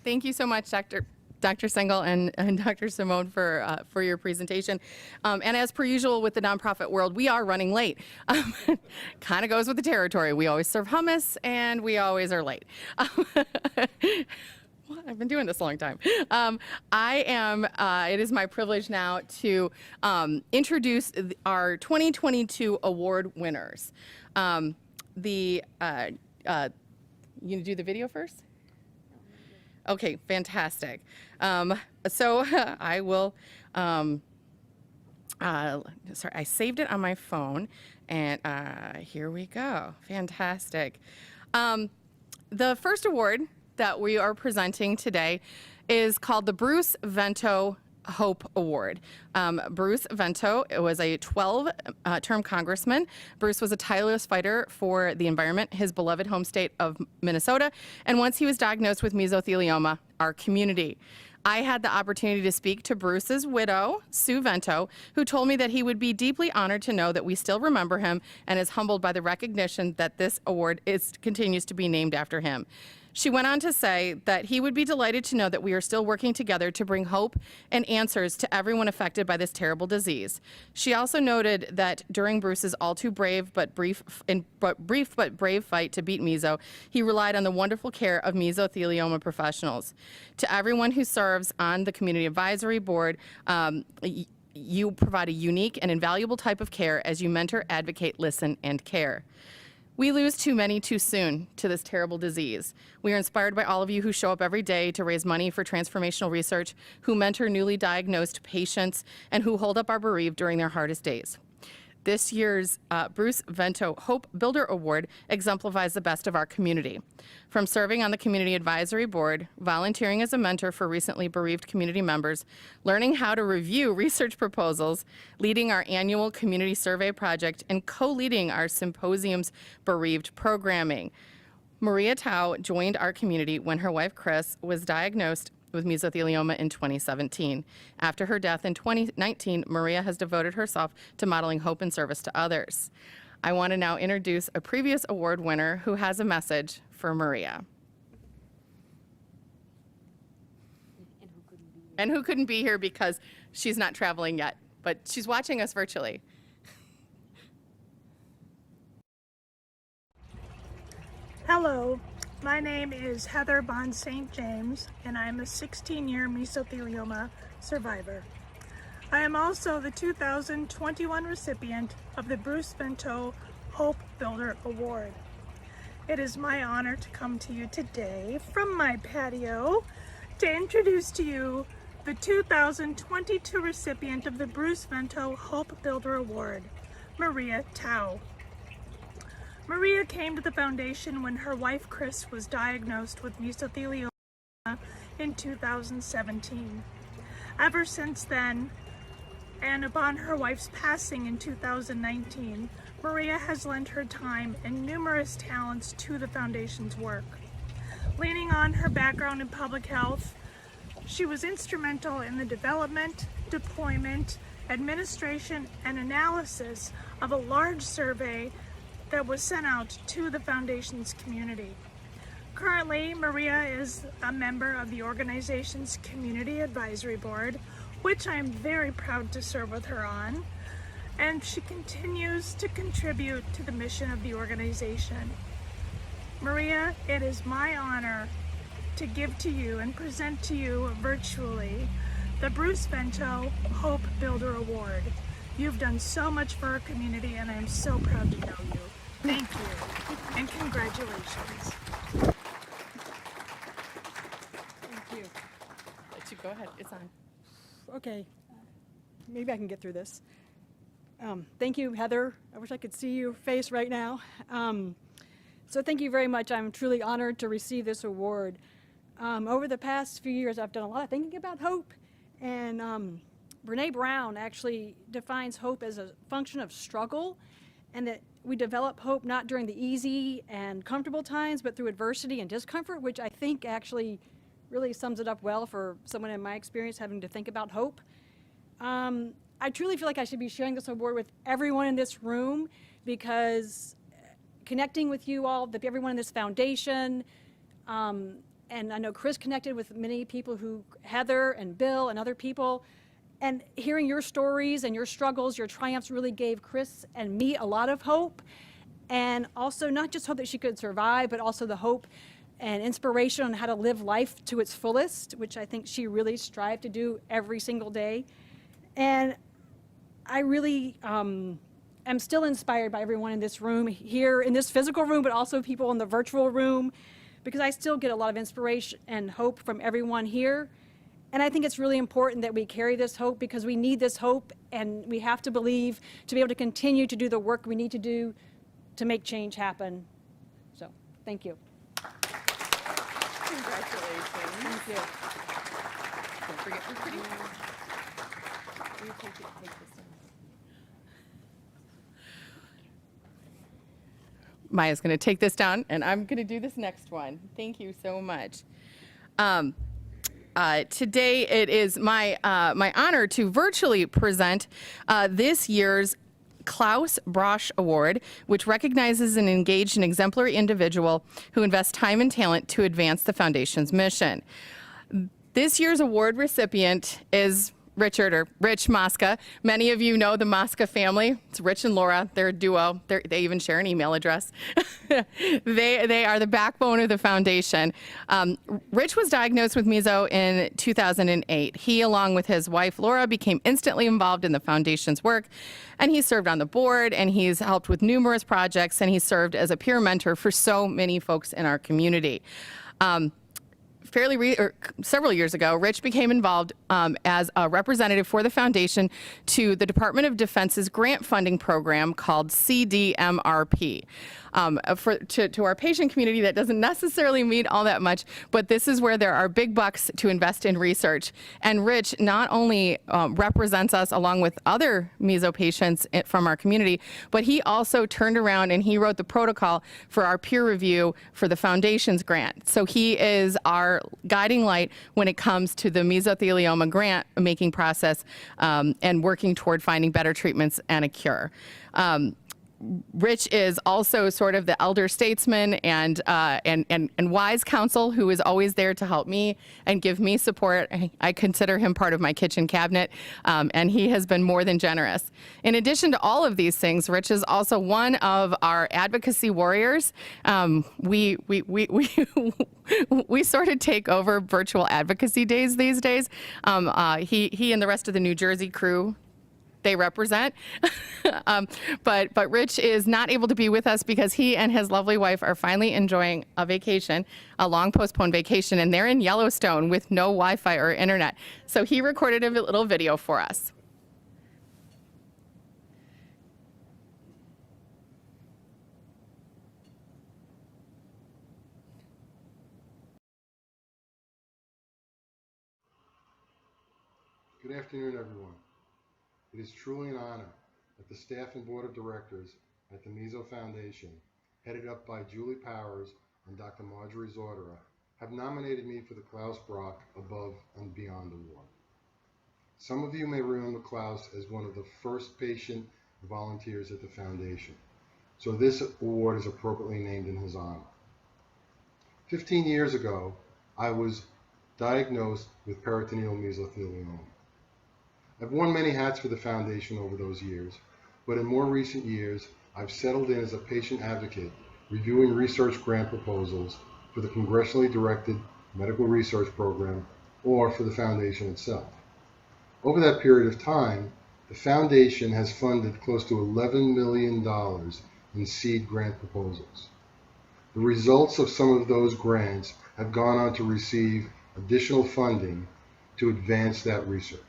Thank you so much, Dr. Sengel and Dr. Simone for your presentation. And as per usual with the nonprofit world, we are running late. Kind of goes with the territory. We always serve hummus and we always are late. I've been doing this a long time. It is my privilege now to introduce our 2022 award winners. You gonna do the video first? Okay, fantastic. So I will, sorry, I saved it on my phone, and here we go. Fantastic. The first award that we are presenting today is called the Bruce Vento Hope Award. Bruce Vento was a 12-term congressman. Bruce was a tireless fighter for the environment, his beloved home state of Minnesota, and once he was diagnosed with mesothelioma, our community. I had the opportunity to speak to Bruce's widow, Sue Vento, who told me that he would be deeply honored to know that we still remember him and is humbled by the recognition that this award continues to be named after him. She went on to say that he would be delighted to know that we are still working together to bring hope and answers to everyone affected by this terrible disease. She also noted that during Bruce's all too brave but brief fight to beat meso, he relied on the wonderful care of mesothelioma professionals. To everyone who serves on the Community Advisory Board, you provide a unique and invaluable type of care as you mentor, advocate, listen, and care. We lose too many too soon to this terrible disease. We are inspired by all of you who show up every day to raise money for transformational research, who mentor newly diagnosed patients, and who hold up our bereaved during their hardest days. This year's Bruce Vento Hope Builder Award exemplifies the best of our community. From serving on the Community Advisory Board, volunteering as a mentor for recently bereaved community members, learning how to review research proposals, leading our annual community survey project, and co-leading our Symposium's bereaved programming. Maria Towe joined our community when her wife Chris was diagnosed with mesothelioma in 2017. After her death in 2019, Maria has devoted herself to modeling hope and service to others. I want to now introduce a previous award winner who has a message for Maria. And who couldn't be here because she's not traveling yet, but she's watching us virtually. Hello. My name is Heather Bond St. James, and I am a 16-year mesothelioma survivor. I am also the 2021 recipient of the Bruce Vento Hope Builder Award. It is my honor to come to you today from my patio to introduce to you the 2022 recipient of the Bruce Vento Hope Builder Award, Maria Towe. Maria came to the foundation when her wife Chris was diagnosed with mesothelioma in 2017. Ever since then, and upon her wife's passing in 2019, Maria has lent her time and numerous talents to the foundation's work. Leaning on her background in public health, she was instrumental in the development, deployment, administration, and analysis of a large survey that was sent out to the foundation's community. Currently, Maria is a member of the organization's Community Advisory Board, which I am very proud to serve with her on, and she continues to contribute to the mission of the organization. Maria, it is my honor to give to you and present to you virtually the Bruce Vento Hope Builder Award. You've done so much for our community, and I am so proud to know you. Thank you, and congratulations. Thank you. Let you go ahead, it's on. Okay, maybe I can get through this. Thank you, Heather. I wish I could see your face right now. So thank you very much. I'm truly honored to receive this award. Over the past few years, I've done a lot of thinking about hope, and Brene Brown actually defines hope as a function of struggle, and that we develop hope not during the easy and comfortable times, but through adversity and discomfort, which I think actually really sums it up well for someone in my experience having to think about hope. I truly feel like I should be sharing this award with everyone in this room, because connecting with you all, everyone in this foundation, and I know Chris connected with many people Heather and Bill and other people, and hearing your stories and your struggles, your triumphs really gave Chris and me a lot of hope, and also not just hope that she could survive, but also the hope and inspiration on how to live life to its fullest, which I think she really strived to do every single day. And I really am still inspired by everyone in this room, here in this physical room, but also people in the virtual room, because I still get a lot of inspiration and hope from everyone here. And I think it's really important that we carry this hope, because we need this hope, and we have to believe to be able to continue to do the work we need to do to make change happen. So, thank you. Congratulations. Thank you. Don't forget your pretty. Will you take this down? Maya's going to take this down, and I'm going to do this next one. Thank you so much. Today, it is my honor to virtually present this year's Klaus Brauch Award, which recognizes an engaged and exemplary individual who invests time and talent to advance the Foundation's mission. This year's award recipient is Rich Mosca. Many of you know the Mosca family. It's Rich and Laura. They're a duo. They even share an email address. They are the backbone of the foundation. Rich was diagnosed with meso in 2008. He, along with his wife Laura, became instantly involved in the foundation's work, and he served on the board, and he's helped with numerous projects, and he served as a peer mentor for so many folks in our community. Several years ago, Rich became involved as a representative for the foundation to the Department of Defense's grant funding program called CDMRP. To our patient community, that doesn't necessarily mean all that much, but this is where there are big bucks to invest in research. And Rich not only represents us along with other meso patients from our community, but he also turned around and he wrote the protocol for our peer review for the foundation's grant. So he is our guiding light when it comes to the mesothelioma grant making process and working toward finding better treatments and a cure. Rich is also sort of the elder statesman and wise counsel who is always there to help me and give me support. I consider him part of my kitchen cabinet, and he has been more than generous. In addition to all of these things, Rich is also one of our advocacy warriors. We sort of take over virtual advocacy days these days. He and the rest of the New Jersey crew, they represent. But Rich is not able to be with us because he and his lovely wife are finally enjoying a vacation, a long postponed vacation, and they're in Yellowstone with no Wi-Fi or internet. So he recorded a little video for us. Good afternoon, everyone. It is truly an honor that the staff and board of directors at the Meso Foundation, headed up by Julie Powers and Dr. Marjorie Zordera, have nominated me for the Klaus Brauch Above and Beyond Award. Some of you may remember Klaus as one of the first patient volunteers at the foundation, so this award is appropriately named in his honor. 15 years ago, I was diagnosed with peritoneal mesothelioma. I've worn many hats for the foundation over those years, but in more recent years, I've settled in as a patient advocate, reviewing research grant proposals for the congressionally directed medical research program or for the foundation itself. Over that period of time, the foundation has funded close to $11 million in seed grant proposals. The results of some of those grants have gone on to receive additional funding to advance that research.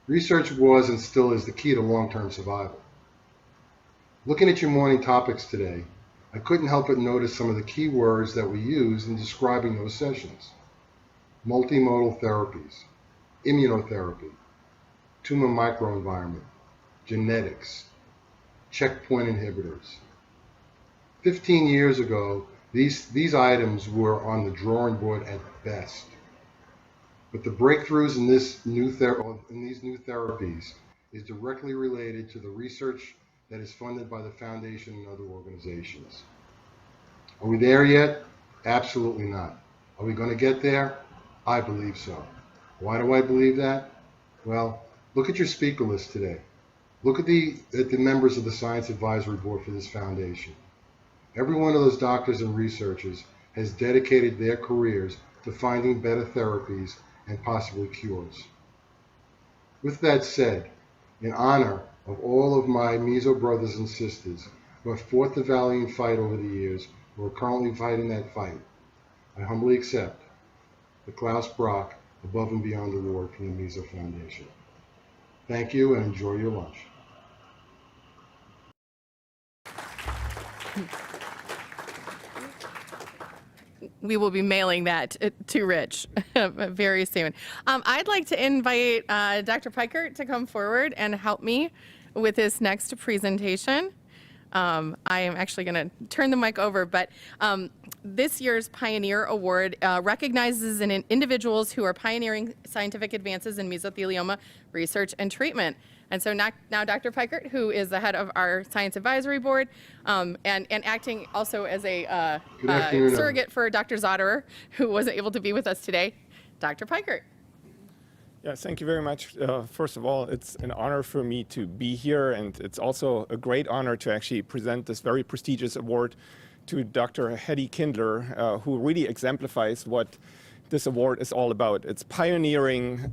Research was and still is the key to long-term survival. Looking at your morning topics today, I couldn't help but notice some of the key words that we used in describing those sessions. Multimodal therapies, immunotherapy, tumor microenvironment, genetics, checkpoint inhibitors. 15 years ago, these items were on the drawing board at best. But the breakthroughs in these new therapies is directly related to the research that is funded by the foundation and other organizations. Are we there yet? Absolutely not. Are we going to get there? I believe so. Why do I believe that? Well, look at your speaker list today. Look at the members of the Science Advisory Board for this foundation. Every one of those doctors and researchers has dedicated their careers to finding better therapies and possibly cures. With that said, in honor of all of my meso brothers and sisters who have fought the valiant fight over the years, who are currently fighting that fight, I humbly accept the Klaus Brauch Above and Beyond Award from the Meso Foundation. Thank you and enjoy your lunch. We will be mailing that to Rich very soon. I'd like to invite Dr. Pikert to come forward and help me with this next presentation. I am actually going to turn the mic over, but this year's Pioneer Award recognizes individuals who are pioneering scientific advances in mesothelioma research and treatment. And so now Dr. Pikert, who is the head of our Science Advisory Board and acting also as a surrogate for Dr. Zotterer, who wasn't able to be with us today. Dr. Pikert. Yeah, thank you very much. First of all, it's an honor for me to be here, and it's also a great honor to actually present this very prestigious award to Dr. Hedy Kindler, who really exemplifies what this award is all about. It's pioneering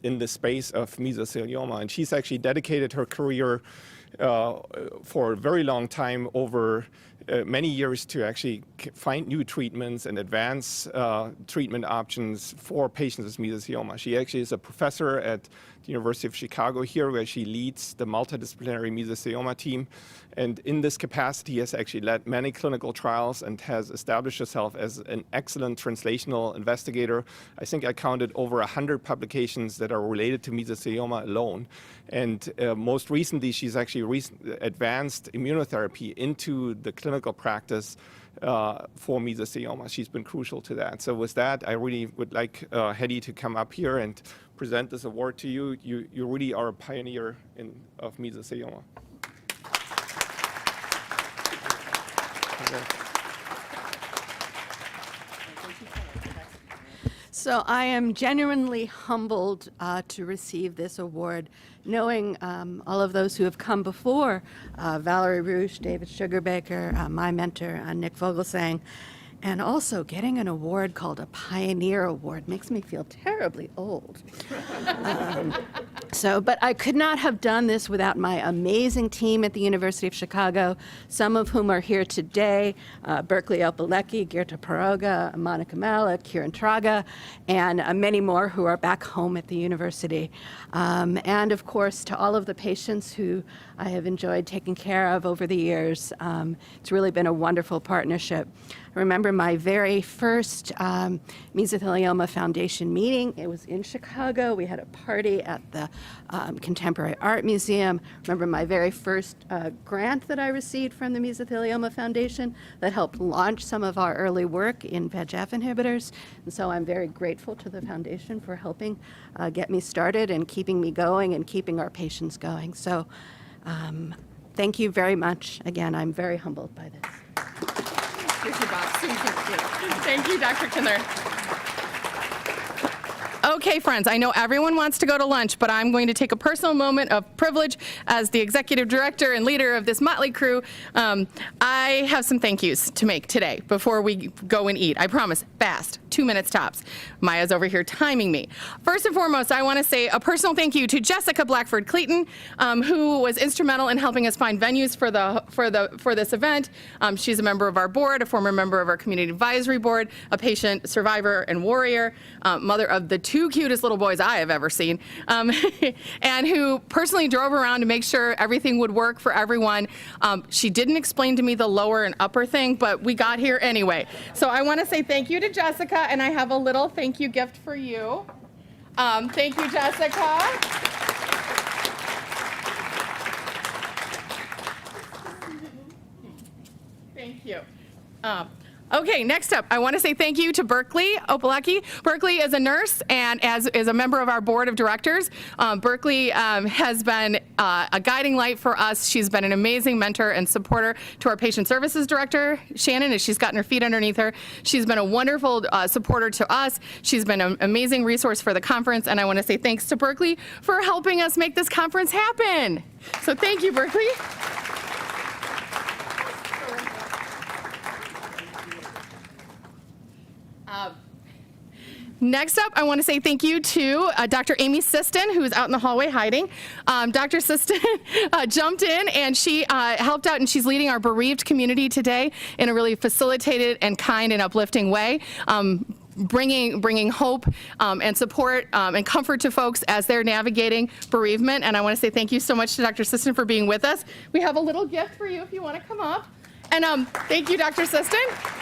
in the space of mesothelioma, and she's actually dedicated her career for a very long time, over many years, to actually find new treatments and advance treatment options for patients with mesothelioma. She actually is a professor at the University of Chicago here, where she leads the multidisciplinary mesothelioma team. And in this capacity has actually led many clinical trials and has established herself as an excellent translational investigator. I think I counted over 100 publications that are related to mesothelioma alone. And most recently, she's actually advanced immunotherapy into the clinical practice for mesothelioma. She's been crucial to that. So with that, I really would like Hedy to come up here and present this award to you. You really are a pioneer of mesothelioma. So I am genuinely humbled to receive this award, knowing all of those who have come before, Valerie Roosh, David Sugarbaker, my mentor, Nick Vogelsang, and also getting an award called a Pioneer Award makes me feel terribly old. But I could not have done this without my amazing team at the University of Chicago, some of whom are here today, Berkeley Opelecki, Girta Paroga, Monica Malik, Kieran Traga, and many more who are back home at the university. And of course, to all of the patients who I have enjoyed taking care of over the years. It's really been a wonderful partnership. I remember my very first Mesothelioma Foundation meeting. It was in Chicago. We had a party at the Contemporary Art Museum. Remember my very first grant that I received from the Mesothelioma Foundation that helped launch some of our early work in VEGF inhibitors. And so I'm very grateful to the foundation for helping get me started and keeping me going and keeping our patients going. So thank you very much. Again, I'm very humbled by this. Here's your box. Thank you, Dr. Kindler. Okay, friends, I know everyone wants to go to lunch, but I'm going to take a personal moment of privilege as the executive director and leader of this motley crew. I have some thank yous to make today before we go and eat. I promise, fast, 2 minutes tops. Maya's over here timing me. First and foremost, I want to say a personal thank you to Jessica Blackford-Clayton, who was instrumental in helping us find venues for this event. She's a member of our board, a former member of our community advisory board, a patient, survivor, and warrior, mother of the two cutest little boys I have ever seen, and who personally drove around to make sure everything would work for everyone. She didn't explain to me the lower and upper thing, but we got here anyway. So I want to say thank you to Jessica, and I have a little thank you gift for you. Thank you, Jessica. Thank you. Okay, next up, I want to say thank you to Berkeley Opelecki. Berkeley is a nurse and is a member of our board of directors. Berkeley has been a guiding light for us. She's been an amazing mentor and supporter to our patient services director, Shannon, as she's gotten her feet underneath her. She's been a wonderful supporter to us. She's been an amazing resource for the conference, and I want to say thanks to Berkeley for helping us make this conference happen. So thank you, Berkeley. Next up, I want to say thank you to Dr. Amy Siston, who's out in the hallway hiding. Dr. Siston jumped in and she helped out, and she's leading our bereaved community today in a really facilitated and kind and uplifting way. Bringing hope and support and comfort to folks as they're navigating bereavement. And I want to say thank you so much to Dr. Siston for being with us. We have a little gift for you if you want to come up. And thank you, Dr. Siston.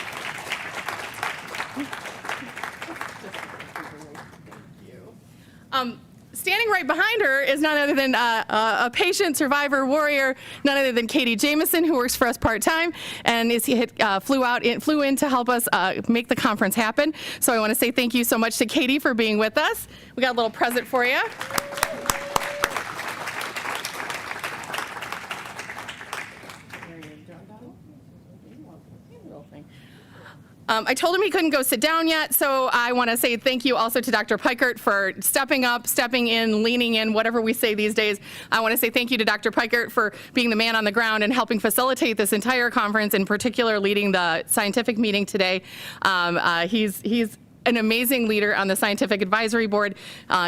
Standing right behind her is none other than a patient, survivor, warrior, none other than Katie Jameson, who works for us part-time, and flew in to help us make the conference happen. So I want to say thank you so much to Katie for being with us. We got a little present for you. I told him he couldn't go sit down yet, so I want to say thank you also to Dr. Pikert for stepping up, stepping in, leaning in, whatever we say these days. I want to say thank you to Dr. Pikert for being the man on the ground and helping facilitate this entire conference, in particular leading the scientific meeting today. He's an amazing leader on the scientific advisory board.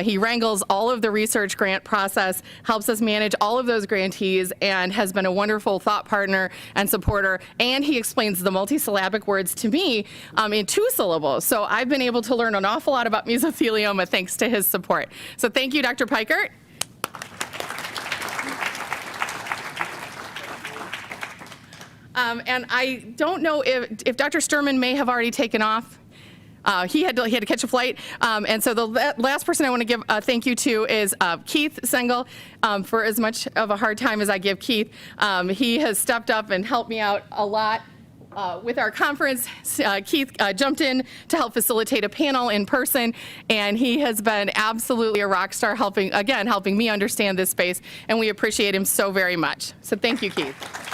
He wrangles all of the research grant process, helps us manage all of those grantees, and has been a wonderful thought partner and supporter. And he explains the multisyllabic words to me in 2 syllables. So I've been able to learn an awful lot about mesothelioma thanks to his support. So thank you, Dr. Pikert. And I don't know if Dr. Sturman may have already taken off. He had to catch a flight, and so the last person I want to give a thank you to is Keith Sengel. For as much of a hard time as I give Keith, he has stepped up and helped me out a lot with our conference. Keith jumped in to help facilitate a panel in person, and he has been absolutely a rock star, helping me understand this space, and we appreciate him so very much. So thank you, Keith.